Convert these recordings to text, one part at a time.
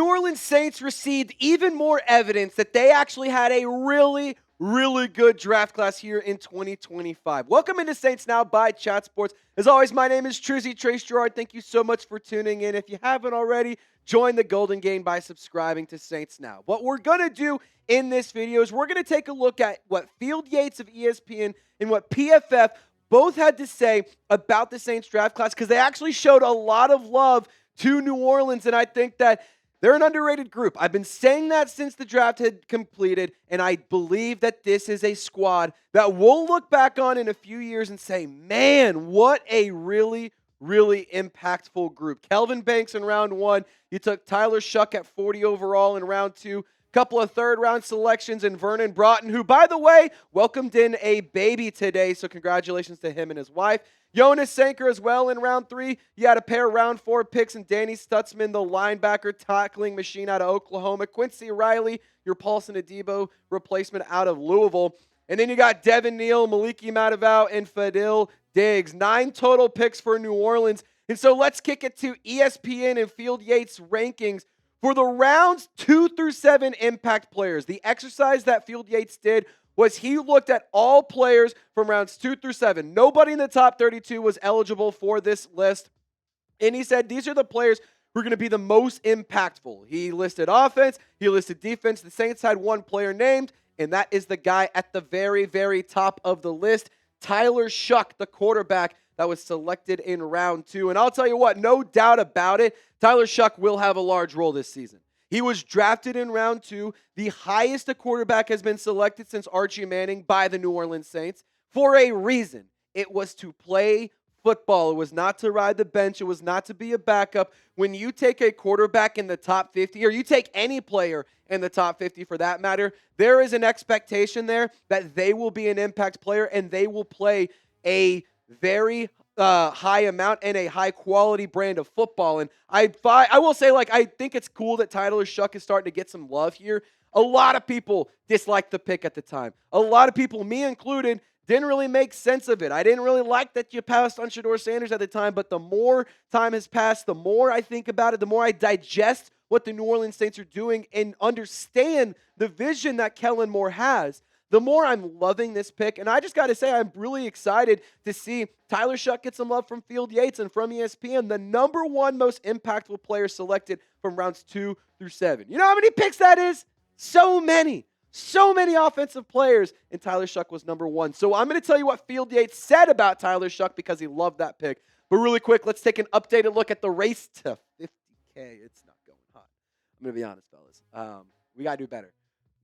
New Orleans Saints received even more evidence that they actually had a really good draft class here in 2025. Welcome into Saints Now by Chat Sports. As always, my name is Trizzy Trace Gerard. Thank you so much for tuning in. If you haven't already, join the Golden Game by subscribing to Saints Now. What we're going to do in this video is we're going to take a look at what Field Yates of ESPN and what PFF both had to say about the Saints draft class, because they actually showed a lot of love to New Orleans, and I think that they're an underrated group. I've been saying that since the draft had completed, and I believe that this is a squad that we'll look back on in a few years and say, man, what a really impactful group. Kelvin Banks in round 1. You took Tyler Shough at 40 overall in round 2. Couple of third-round selections in Vernon Broughton, who, by the way, welcomed in a baby today, so congratulations to him and his wife. Jonas Sanker as well in round 3. You had a pair of round 4 picks in Danny Stutsman, the linebacker tackling machine out of Oklahoma. Quincy Riley, your Paulson Adebo replacement out of Louisville. And then you got Devin Neal, Maliki Matavao, and Fadil Diggs. 9 total picks for New Orleans. And so let's kick it to ESPN and Field Yates rankings for the rounds 2 through 7 impact players. The exercise that Field Yates did was he looked at all players from rounds 2 through 7. Nobody in the top 32 was eligible for this list. And he said these are the players who are going to be the most impactful. He listed offense. He listed defense. The Saints had one player named, and that is the guy at the very top of the list, Tyler Shough, the quarterback that was selected in round 2. And I'll tell you what, no doubt about it, Tyler Shough will have a large role this season. He was drafted in round 2, the highest a quarterback has been selected since Archie Manning by the New Orleans Saints, for a reason. It was to play football. It was not to ride the bench. It was not to be a backup. When you take a quarterback in the top 50, or you take any player in the top 50 for that matter, there is an expectation there that they will be an impact player and they will play a very high amount and a high quality brand of football. And I will say, I think it's cool that Tyler Shough is starting to get some love here. A lot of people disliked the pick at the time. A lot of people, me included, didn't really make sense of it. I didn't really like that you passed on Shedeur Sanders at the time, but the more time has passed, the more I think about it, the more I digest what the New Orleans Saints are doing and understand the vision that Kellen Moore has, the more I'm loving this pick. And I just got to say, I'm really excited to see Tyler Shough get some love from Field Yates and from ESPN, the number 1 most impactful player selected from rounds 2 through 7. You know how many picks that is? So many offensive players, and Tyler Shough was number 1. So I'm going to tell you what Field Yates said about Tyler Shough because he loved that pick. But really quick, let's take an updated look at the race to 50K. It's not going hot. I'm going to be honest, fellas. We got to do better.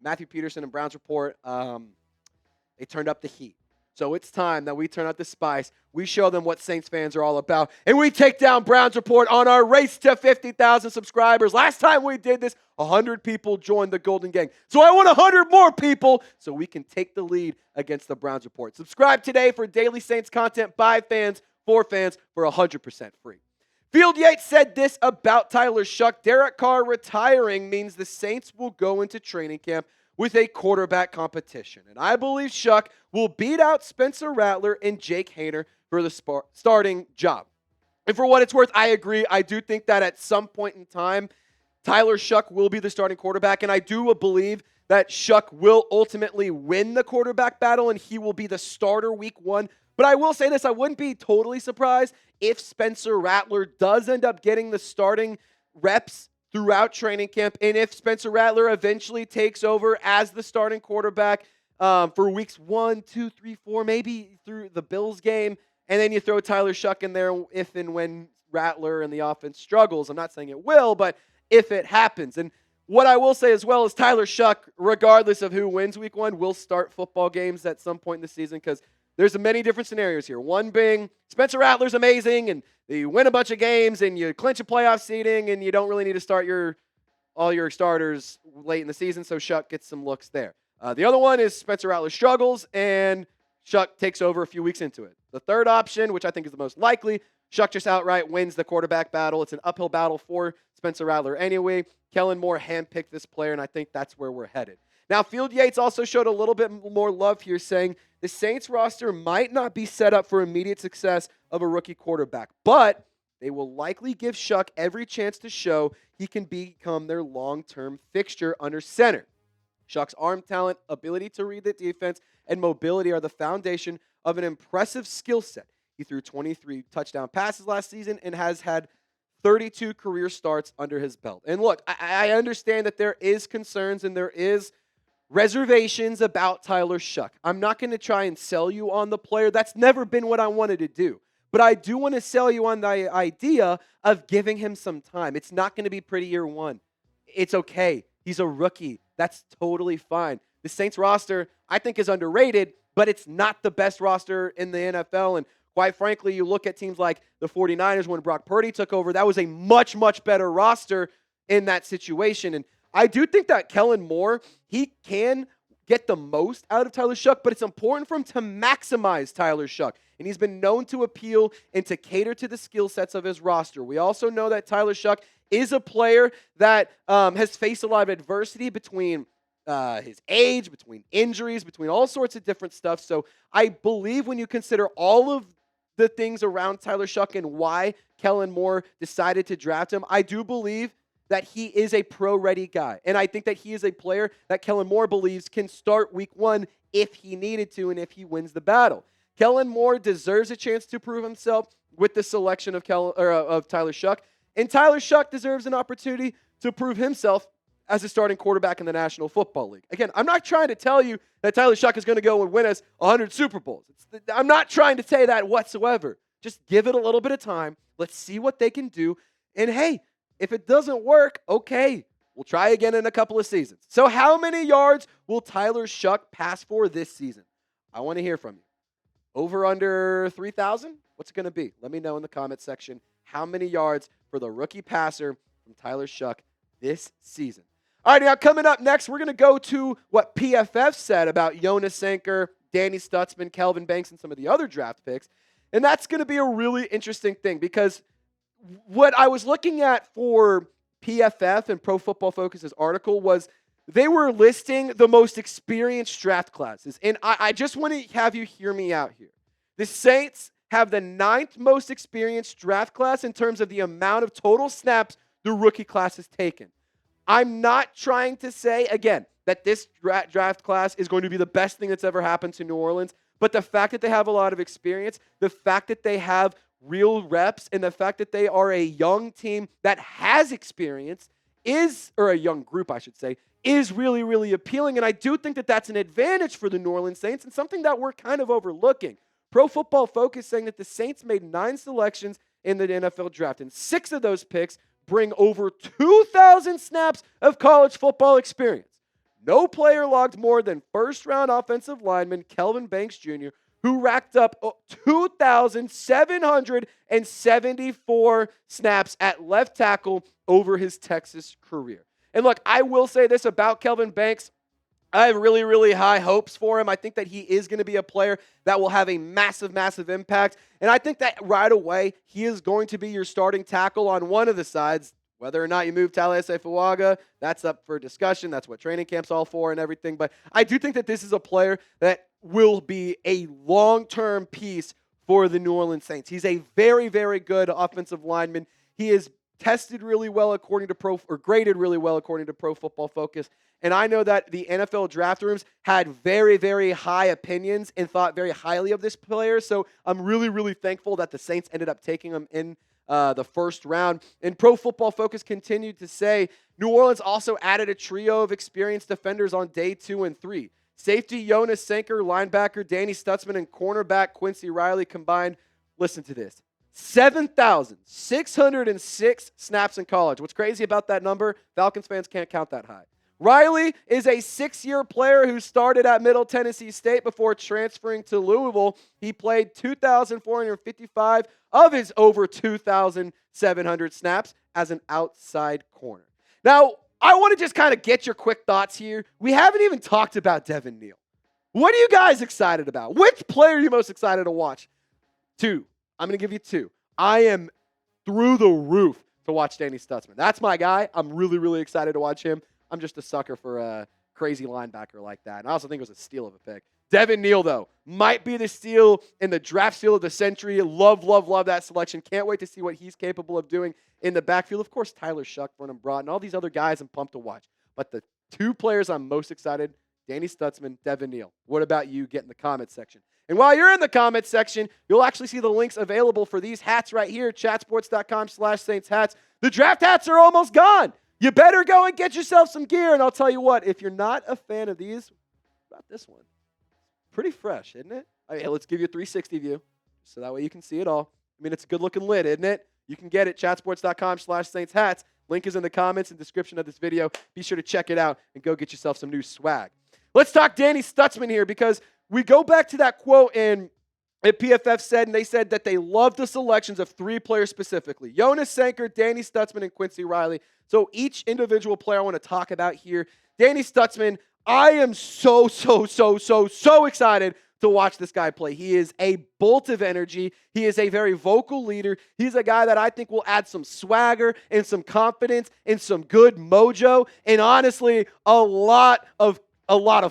Matthew Peterson and Browns Report, they turned up the heat. So it's time that we turn up the spice. We show them what Saints fans are all about. And we take down Browns Report on our race to 50,000 subscribers. Last time we did this, 100 people joined the Golden Gang. So I want 100 more people so we can take the lead against the Browns Report. Subscribe today for daily Saints content by fans, for fans, for 100% free. Field Yates said this about Tyler Shough. Derek Carr retiring means the Saints will go into training camp with a quarterback competition. And I believe Shough will beat out Spencer Rattler and Jake Haener for the starting job. And for what it's worth, I agree. I do think that at some point in time, Tyler Shough will be the starting quarterback. And I do believe that Shough will ultimately win the quarterback battle and he will be the starter week 1. But I will say this, I wouldn't be totally surprised if Spencer Rattler does end up getting the starting reps throughout training camp, and if Spencer Rattler eventually takes over as the starting quarterback for weeks 1, 2, 3, 4, maybe through the Bills game, and then you throw Tyler Shough in there if and when Rattler and the offense struggles. I'm not saying it will, but if it happens. And what I will say as well is Tyler Shough, regardless of who wins week 1, will start football games at some point in the season because there's many different scenarios here. One being Spencer Rattler's amazing, and you win a bunch of games, and you clinch a playoff seeding, and you don't really need to start all your starters late in the season, so Shough gets some looks there. The other one is Spencer Rattler struggles, and Shough takes over a few weeks into it. The third option, which I think is the most likely, Shough just outright wins the quarterback battle. It's an uphill battle for Spencer Rattler anyway. Kellen Moore handpicked this player, and I think that's where we're headed. Now, Field Yates also showed a little bit more love here, saying the Saints roster might not be set up for immediate success of a rookie quarterback, but They will likely give Shough every chance to show he can become their long-term fixture under center. Shough's arm talent, ability to read the defense, and mobility are the foundation of an impressive skill set. He threw 23 touchdown passes last season and has had 32 career starts under his belt. And look, I understand that there is concerns and there is reservations about Tyler Shough. I'm not going to try and sell you on the player. That's never been what I wanted to do. But I do want to sell you on the idea of giving him some time. It's not going to be pretty year one. It's okay. He's a rookie. That's totally fine. The Saints roster, I think, is underrated, but it's not the best roster in the NFL. And quite frankly, you look at teams like the 49ers when Brock Purdy took over, that was a much, much better roster in that situation. And I do think that Kellen Moore, he can get the most out of Tyler Shough, but it's important for him to maximize Tyler Shough. And he's been known to appeal and to cater to the skill sets of his roster. We also know that Tyler Shough is a player that has faced a lot of adversity between his age, between injuries, between all sorts of different stuff. So I believe when you consider all of the things around Tyler Shough and why Kellen Moore decided to draft him, I do believe that he is a pro-ready guy. And I think that he is a player that Kellen Moore believes can start week one if he needed to and if he wins the battle. Kellen Moore deserves a chance to prove himself with the selection of Tyler Shough. And Tyler Shough deserves an opportunity to prove himself as a starting quarterback in the National Football League. Again, I'm not trying to tell you that Tyler Shough is going to go and win us 100 Super Bowls. I'm not trying to say that whatsoever. Just give it a little bit of time. Let's see what they can do. And hey, if it doesn't work, okay, we'll try again in a couple of seasons. So how many yards will Tyler Shough pass for this season? I want to hear from you. Over, under 3,000? What's it going to be? Let me know in the comment section how many yards for the rookie passer from Tyler Shough this season. All right, now coming up next, we're going to go to what PFF said about Jonas Sanker, Danny Stutsman, Kelvin Banks, and some of the other draft picks. And that's going to be a really interesting thing because what I was looking at for PFF and Pro Football Focus's article was they were listing the most experienced draft classes. And I just want to have you hear me out here. The Saints have the 9th most experienced draft class in terms of the amount of total snaps the rookie class has taken. I'm not trying to say, again, that this draft class is going to be the best thing that's ever happened to New Orleans, but the fact that they have a lot of experience, the fact that they have real reps, and the fact that they are a young team that has experience or a young group, I should say, is really, really appealing. And I do think that that's an advantage for the New Orleans Saints and something that we're kind of overlooking. Pro Football Focus saying that the Saints made 9 selections in the NFL draft, and 6 of those picks bring over 2,000 snaps of college football experience. No player logged more than first-round offensive lineman Kelvin Banks Jr., who racked up 2,774 snaps at left tackle over his Texas career. And look, I will say this about Kelvin Banks. I have really, really high hopes for him. I think that he is going to be a player that will have a massive, massive impact. And I think that right away, he is going to be your starting tackle on one of the sides. Whether or not you move Talia Fuaga, that's up for discussion. That's what training camp's all for and everything. But I do think that this is a player that will be a long-term piece for the New Orleans Saints. He's a very, very good offensive lineman. He is tested really well graded really well according to Pro Football Focus. And I know that the NFL draft rooms had very, very high opinions and thought very highly of this player. So I'm really, really thankful that the Saints ended up taking him in the first round. And Pro Football Focus continued to say New Orleans also added a trio of experienced defenders on day 2 and 3. Safety Jonas Sanker, linebacker Danny Stutsman, and cornerback Quincy Riley combined, listen to this, 7,606 snaps in college. What's crazy about that number, Falcons fans can't count that high. Riley is a 6-year player who started at Middle Tennessee State before transferring to Louisville. He played 2,455 of his over 2,700 snaps as an outside corner. Now, I want to just kind of get your quick thoughts here. We haven't even talked about Devin Neal. What are you guys excited about? Which player are you most excited to watch? 2. I'm going to give you 2. I am through the roof to watch Danny Stutsman. That's my guy. I'm really, really excited to watch him. I'm just a sucker for a crazy linebacker like that. And I also think it was a steal of a pick. Devin Neal, though, might be the steal and the draft steal of the century. Love, love, love that selection. Can't wait to see what he's capable of doing in the backfield. Of course, Tyler Shough, Vernon Broughton, all these other guys I'm pumped to watch. But the two players I'm most excited, Danny Stutsman, Devin Neal. What about you? Get in the comments section. And while you're in the comments section, you'll actually see the links available for these hats right here, chatsports.com/Saints hats. The draft hats are almost gone. You better go and get yourself some gear. And I'll tell you what, if you're not a fan of these, what about this one? Pretty fresh, isn't it? Okay, let's give you a 360 view so that way you can see it all. I mean, it's a good-looking lid, isn't it? You can get it, chatsports.com/Saints hats. Link is in the comments and description of this video. Be sure to check it out and go get yourself some new swag. Let's talk Danny Stutsman here because we go back to that quote and PFF said, and they said that they love the selections of three players specifically. Jonas Sanker, Danny Stutsman, and Quincy Riley. So each individual player I want to talk about here. Danny Stutsman, I am so excited to watch this guy play. He is a bolt of energy. He is a very vocal leader. He's a guy that I think will add some swagger and some confidence and some good mojo and honestly a lot of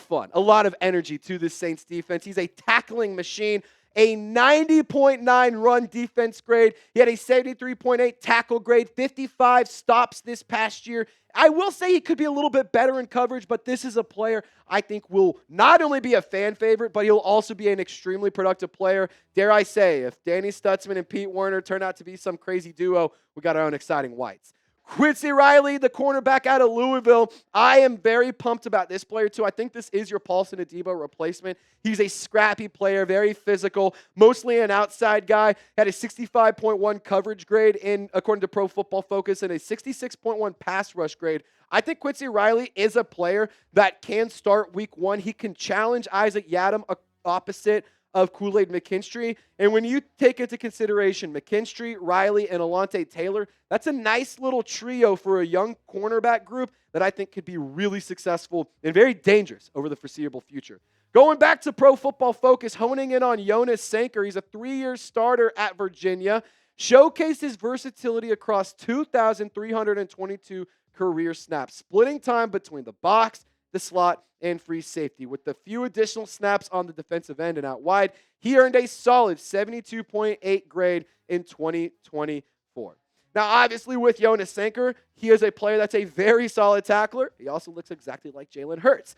fun, a lot of energy to this Saints defense. He's a tackling machine, a 90.9 run defense grade. He had a 73.8 tackle grade, 55 stops this past year. I will say he could be a little bit better in coverage, but this is a player I think will not only be a fan favorite, but he'll also be an extremely productive player. Dare I say, if Danny Stutsman and Pete Werner turn out to be some crazy duo, we got our own exciting whites. Quincy Riley, the cornerback out of Louisville. I am very pumped about this player, too. I think this is your Paulson Adebo replacement. He's a scrappy player, very physical, mostly an outside guy. Had a 65.1 coverage grade according to Pro Football Focus and a 66.1 pass rush grade. I think Quincy Riley is a player that can start week one. He can challenge Isaac Yiadom opposite of Kool-Aid McKinstry. And when you take into consideration McKinstry, Riley, and Alontae Taylor, that's a nice little trio for a young cornerback group that I think could be really successful and very dangerous over the foreseeable future. Going back to Pro Football Focus, honing in on Jonas Sanker. He's a 3-year starter at Virginia. Showcased his versatility across 2,322 career snaps, splitting time between the box, the slot, and free safety. With the few additional snaps on the defensive end and out wide, he earned a solid 72.8 grade in 2024. Now, obviously, with Jonas Sanker, he is a player that's a very solid tackler. He also looks exactly like Jalen Hurts.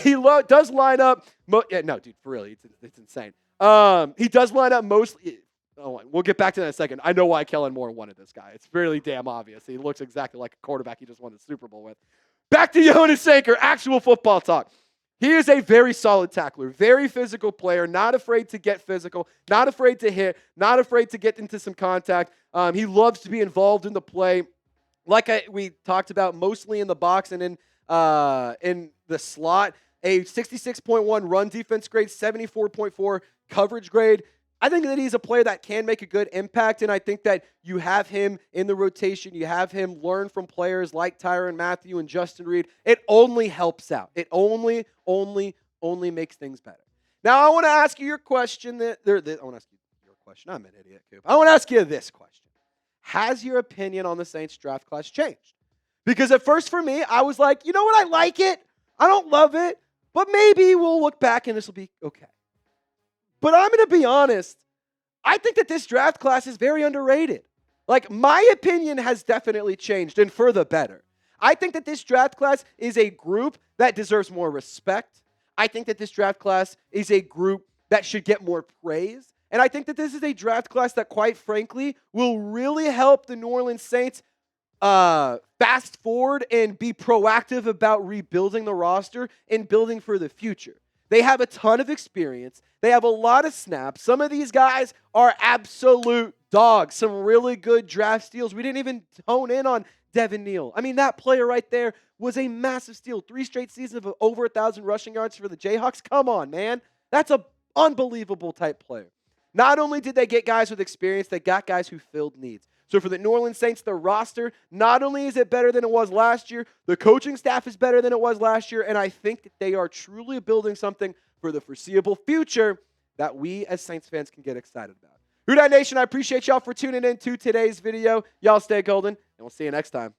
He does line up. No, dude, for real, it's insane. He does line up mostly. Oh, we'll get back to that in a second. I know why Kellen Moore wanted this guy. It's really damn obvious. He looks exactly like a quarterback he just won the Super Bowl with. Back to Jonas Sanker, actual football talk. He is a very solid tackler, very physical player, not afraid to get physical, not afraid to hit, not afraid to get into some contact. He loves to be involved in the play. Like we talked about, mostly in the box and in the slot. A 66.1 run defense grade, 74.4 coverage grade. I think that he's a player that can make a good impact, and I think that you have him in the rotation. You have him learn from players like Tyrann Mathieu and Justin Reed. It only helps out. It only makes things better. Now, I want to ask you your question. I want to ask you your question. I'm an idiot, Coop. I want to ask you this question. Has your opinion on the Saints draft class changed? Because at first for me, I was like, you know what? I like it. I don't love it, but maybe we'll look back and this will be okay. But I'm going to be honest, I think that this draft class is very underrated. Like, my opinion has definitely changed, and for the better. I think that this draft class is a group that deserves more respect. I think that this draft class is a group that should get more praise. And I think that this is a draft class that, quite frankly, will really help the New Orleans Saints fast forward and be proactive about rebuilding the roster and building for the future. They have a ton of experience. They have a lot of snaps. Some of these guys are absolute dogs. Some really good draft steals. We didn't even hone in on Devin Neal. I mean, that player right there was a massive steal. 3 straight seasons of over 1,000 rushing yards for the Jayhawks. Come on, man. That's an unbelievable type player. Not only did they get guys with experience, they got guys who filled needs. So for the New Orleans Saints, the roster, not only is it better than it was last year, the coaching staff is better than it was last year, and I think that they are truly building something for the foreseeable future that we as Saints fans can get excited about. Who Dat Nation, I appreciate y'all for tuning in to today's video. Y'all stay golden, and we'll see you next time.